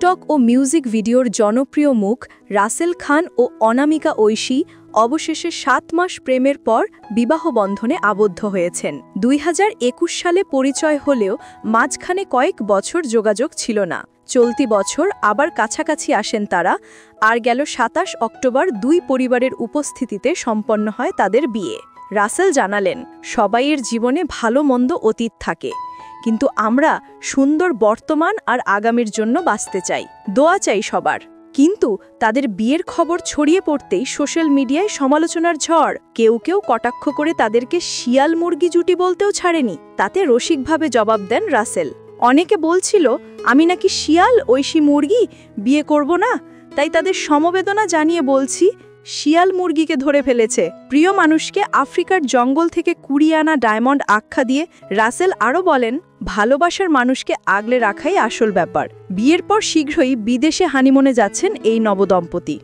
TikTok ও music ভিডিওর জনপ্রিয় মুখ রাসেল খান ও অনামিকা ঐশী অবশেষে ৭ মাস প্রেমের পর বিবাহ বন্ধনে আবদ্ধ হয়েছেন। ২০২১ সালে পরিচয় হলেও মাঝখানে কয়েক বছর যোগাযোগ ছিল না। চলতি বছর আবার কাছাকাছি আসেন তারা, আর গেল ২৭ অক্টোবর দুই পরিবারের উপস্থিতিতে সম্পন্ন হয় তাদের বিয়ে। রাসেল জানালেন, সবাইয়ের জীবনে ভালো মন্দ অতীত থাকে, কিন্তু আমরা সুন্দর বর্তমান আর আগামীর জন্য বাঁচতে চাই, দোয়া চাই সবার। কিন্তু তাদের বিয়ের খবর ছড়িয়ে পড়তেই সোশ্যাল মিডিয়ায় সমালোচনার ঝড়। কেউ কেউ কটাক্ষ করে তাদেরকে শিয়াল মুরগি জুটি বলতেও ছাড়েনি। তাতে রসিকভাবে জবাব দেন রাসেল। অনেকে বলছিল, আমি নাকি শিয়াল ঐশী মুরগি, বিয়ে করব না। তাই তাদের সমবেদনা জানিয়ে বলছি, শিয়াল মুরগিকে ধরে ফেলেছে। প্রিয় মানুষকে আফ্রিকার জঙ্গল থেকে কুড়িয়ে আনা ডায়মন্ড আখ্যা দিয়ে রাসেল আরও বলেন, ভালোবাসার মানুষকে আগলে রাখাই আসল ব্যাপার। বিয়ের পর শীঘ্রই বিদেশে হানিমুনে যাচ্ছেন এই নবদম্পতি।